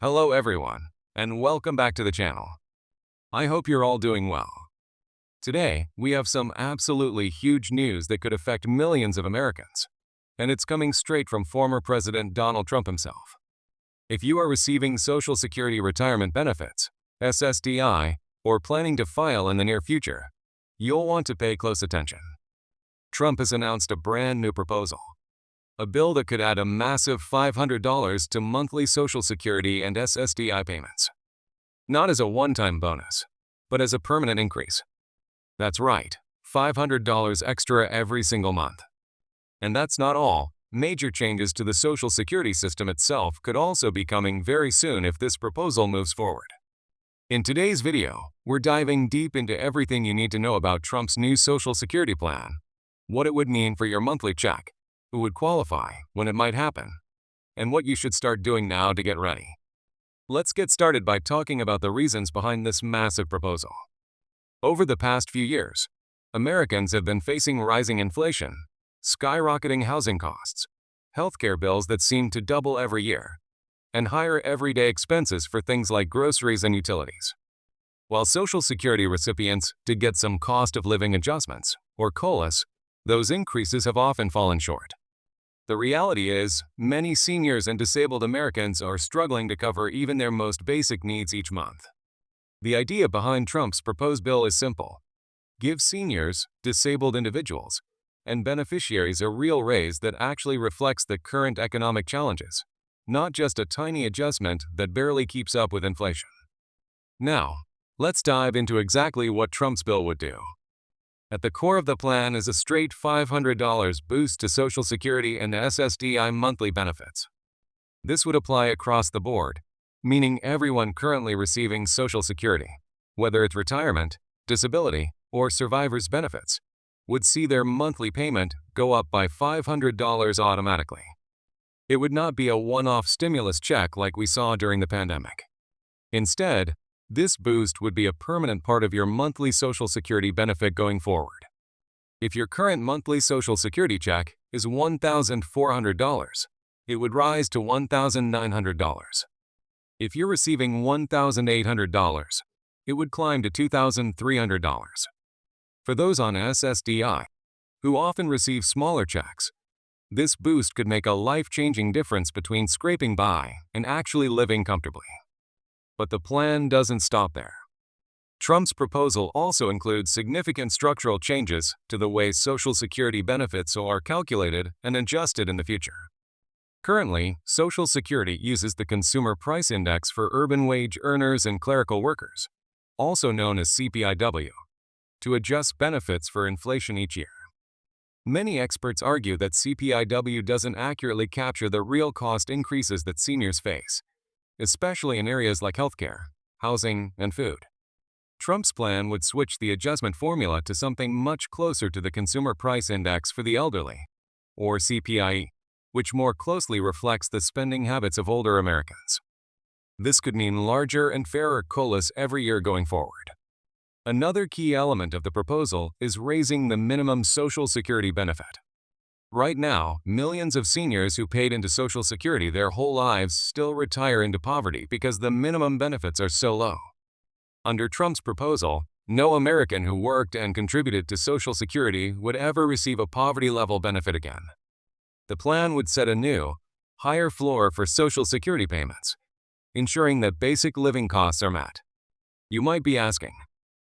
Hello everyone, and welcome back to the channel. I hope you're all doing well. Today, we have some absolutely huge news that could affect millions of Americans, and it's coming straight from former President Donald Trump himself. If you are receiving Social Security retirement benefits, SSDI, or planning to file in the near future, you'll want to pay close attention. Trump has announced a brand new proposal. A bill that could add a massive $500 to monthly Social Security and SSDI payments. Not as a one-time bonus, but as a permanent increase. That's right, $500 extra every single month. And that's not all. Major changes to the Social Security system itself could also be coming very soon if this proposal moves forward. In today's video, we're diving deep into everything you need to know about Trump's new Social Security plan, what it would mean for your monthly check, who would qualify, when it might happen, and what you should start doing now to get ready. Let's get started by talking about the reasons behind this massive proposal. Over the past few years, Americans have been facing rising inflation, skyrocketing housing costs, healthcare bills that seem to double every year, and higher everyday expenses for things like groceries and utilities. While Social Security recipients did get some cost of living adjustments, or COLAs, those increases have often fallen short. The reality is, many seniors and disabled Americans are struggling to cover even their most basic needs each month. The idea behind Trump's proposed bill is simple. Give seniors, disabled individuals, and beneficiaries a real raise that actually reflects the current economic challenges, not just a tiny adjustment that barely keeps up with inflation. Now, let's dive into exactly what Trump's bill would do. At the core of the plan is a straight $500 boost to Social Security and SSDI monthly benefits. This would apply across the board, meaning everyone currently receiving Social Security, whether it's retirement, disability, or survivor's benefits, would see their monthly payment go up by $500 automatically. It would not be a one-off stimulus check like we saw during the pandemic. Instead, this boost would be a permanent part of your monthly Social Security benefit going forward. If your current monthly Social Security check is $1,400, it would rise to $1,900. If you're receiving $1,800, it would climb to $2,300. For those on SSDI, who often receive smaller checks, this boost could make a life-changing difference between scraping by and actually living comfortably. But the plan doesn't stop there. Trump's proposal also includes significant structural changes to the way Social Security benefits are calculated and adjusted in the future. Currently, Social Security uses the Consumer Price Index for urban wage earners and clerical workers, also known as CPIW, to adjust benefits for inflation each year. Many experts argue that CPIW doesn't accurately capture the real cost increases that seniors face, especially in areas like healthcare, housing, and food. Trump's plan would switch the adjustment formula to something much closer to the Consumer Price Index for the elderly, or CPIE, which more closely reflects the spending habits of older Americans. This could mean larger and fairer COLAs every year going forward. Another key element of the proposal is raising the minimum Social Security benefit. Right now, millions of seniors who paid into Social Security their whole lives still retire into poverty because the minimum benefits are so low. Under Trump's proposal, no American who worked and contributed to Social Security would ever receive a poverty-level benefit again. The plan would set a new, higher floor for Social Security payments, ensuring that basic living costs are met. You might be asking,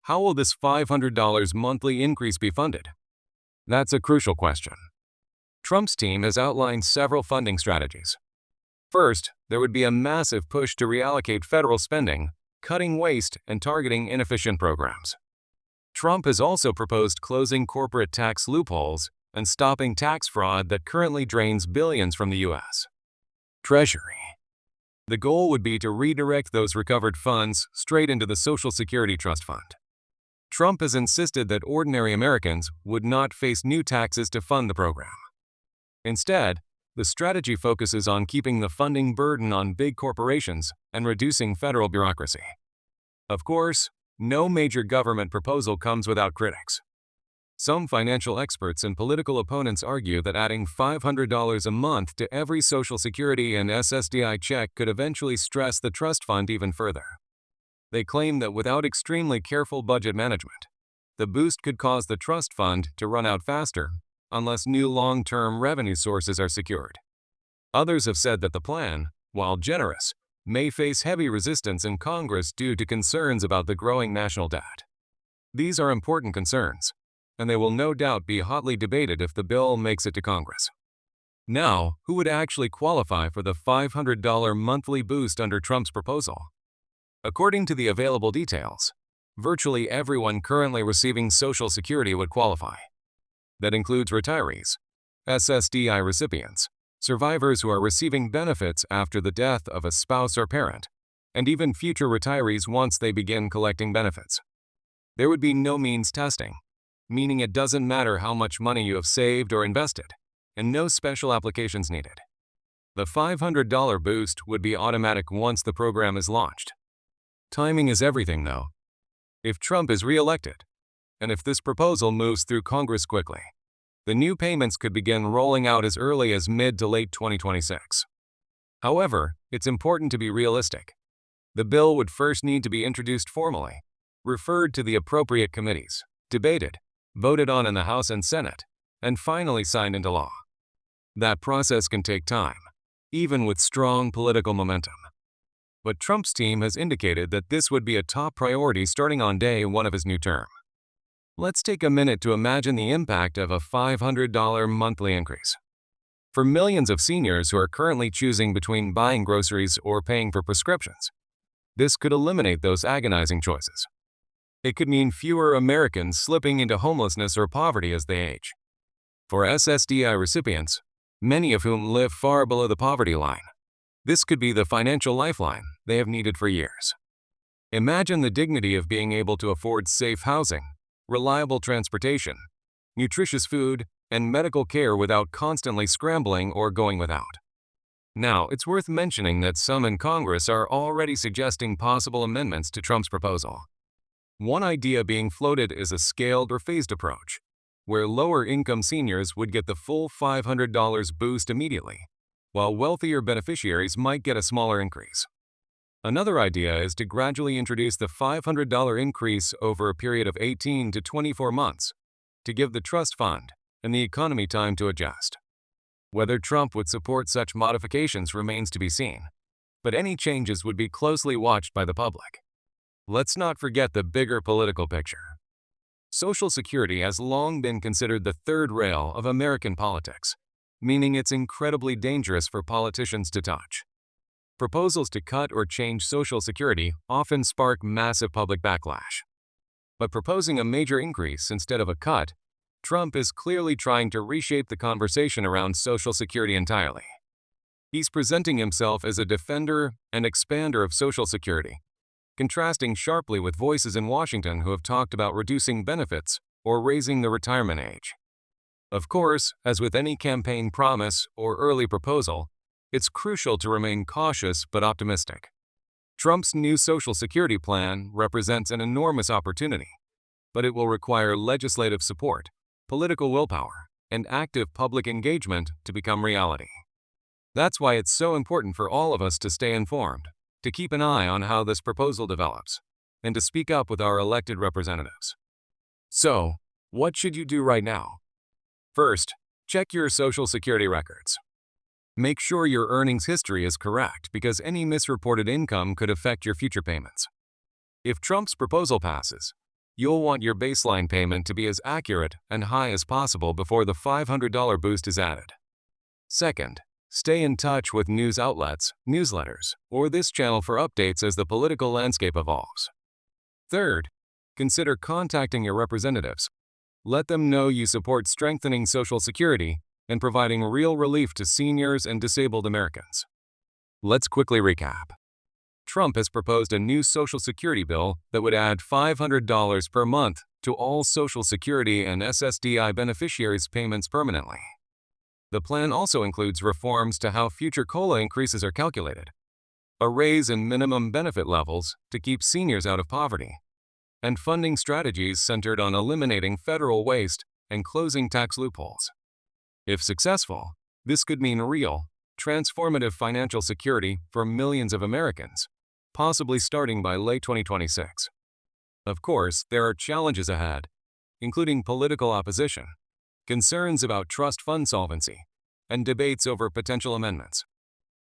how will this $500 monthly increase be funded? That's a crucial question. Trump's team has outlined several funding strategies. First, there would be a massive push to reallocate federal spending, cutting waste and targeting inefficient programs. Trump has also proposed closing corporate tax loopholes and stopping tax fraud that currently drains billions from the U.S. Treasury. The goal would be to redirect those recovered funds straight into the Social Security Trust Fund. Trump has insisted that ordinary Americans would not face new taxes to fund the program. Instead, the strategy focuses on keeping the funding burden on big corporations and reducing federal bureaucracy. Of course, no major government proposal comes without critics. Some financial experts and political opponents argue that adding $500 a month to every Social Security and SSDI check could eventually stress the trust fund even further. They claim that without extremely careful budget management, the boost could cause the trust fund to run out faster unless new long-term revenue sources are secured. Others have said that the plan, while generous, may face heavy resistance in Congress due to concerns about the growing national debt. These are important concerns, and they will no doubt be hotly debated if the bill makes it to Congress. Now, who would actually qualify for the $500 monthly boost under Trump's proposal? According to the available details, virtually everyone currently receiving Social Security would qualify. That includes retirees, SSDI recipients, survivors who are receiving benefits after the death of a spouse or parent, and even future retirees once they begin collecting benefits. There would be no means testing, meaning it doesn't matter how much money you have saved or invested, and no special applications needed. The $500 boost would be automatic once the program is launched. Timing is everything, though. If Trump is re-elected, and if this proposal moves through Congress quickly, the new payments could begin rolling out as early as mid to late 2026. However, it's important to be realistic. The bill would first need to be introduced formally, referred to the appropriate committees, debated, voted on in the House and Senate, and finally signed into law. That process can take time, even with strong political momentum. But Trump's team has indicated that this would be a top priority starting on day one of his new term. Let's take a minute to imagine the impact of a $500 monthly increase. For millions of seniors who are currently choosing between buying groceries or paying for prescriptions, this could eliminate those agonizing choices. It could mean fewer Americans slipping into homelessness or poverty as they age. For SSDI recipients, many of whom live far below the poverty line, this could be the financial lifeline they have needed for years. Imagine the dignity of being able to afford safe housing, reliable transportation, nutritious food, and medical care without constantly scrambling or going without. Now, it's worth mentioning that some in Congress are already suggesting possible amendments to Trump's proposal. One idea being floated is a scaled or phased approach, where lower-income seniors would get the full $500 boost immediately, while wealthier beneficiaries might get a smaller increase. Another idea is to gradually introduce the $500 increase over a period of 18 to 24 months to give the trust fund and the economy time to adjust. Whether Trump would support such modifications remains to be seen, but any changes would be closely watched by the public. Let's not forget the bigger political picture. Social Security has long been considered the third rail of American politics, meaning it's incredibly dangerous for politicians to touch. Proposals to cut or change Social Security often spark massive public backlash. By proposing a major increase instead of a cut, Trump is clearly trying to reshape the conversation around Social Security entirely. He's presenting himself as a defender and expander of Social Security, contrasting sharply with voices in Washington who have talked about reducing benefits or raising the retirement age. Of course, as with any campaign promise or early proposal, it's crucial to remain cautious but optimistic. Trump's new Social Security plan represents an enormous opportunity, but it will require legislative support, political willpower, and active public engagement to become reality. That's why it's so important for all of us to stay informed, to keep an eye on how this proposal develops, and to speak up with our elected representatives. So, what should you do right now? First, check your Social Security records. Make sure your earnings history is correct because any misreported income could affect your future payments. If Trump's proposal passes, you'll want your baseline payment to be as accurate and high as possible before the $500 boost is added. Second, stay in touch with news outlets, newsletters, or this channel for updates as the political landscape evolves. Third, consider contacting your representatives. Let them know you support strengthening Social Security and providing real relief to seniors and disabled Americans. Let's quickly recap. Trump has proposed a new Social Security bill that would add $500 per month to all Social Security and SSDI beneficiaries' payments permanently. The plan also includes reforms to how future COLA increases are calculated, a raise in minimum benefit levels to keep seniors out of poverty, and funding strategies centered on eliminating federal waste and closing tax loopholes. If successful, this could mean real, transformative financial security for millions of Americans, possibly starting by late 2026. Of course, there are challenges ahead, including political opposition, concerns about trust fund solvency, and debates over potential amendments.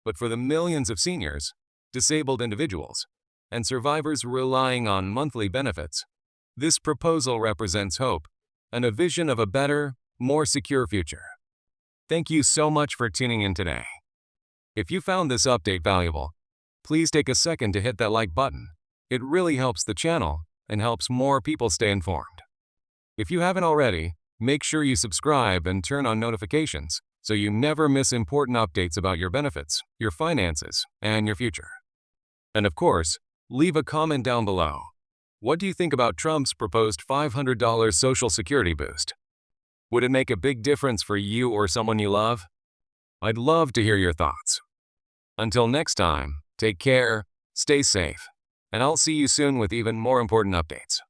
But for the millions of seniors, disabled individuals, and survivors relying on monthly benefits, this proposal represents hope and a vision of a better, more secure future. Thank you so much for tuning in today. If you found this update valuable, please take a second to hit that like button. It really helps the channel and helps more people stay informed. If you haven't already, make sure you subscribe and turn on notifications so you never miss important updates about your benefits, your finances, and your future. And of course, leave a comment down below. What do you think about Trump's proposed $500 Social Security boost? Would it make a big difference for you or someone you love? I'd love to hear your thoughts. Until next time, take care, stay safe, and I'll see you soon with even more important updates.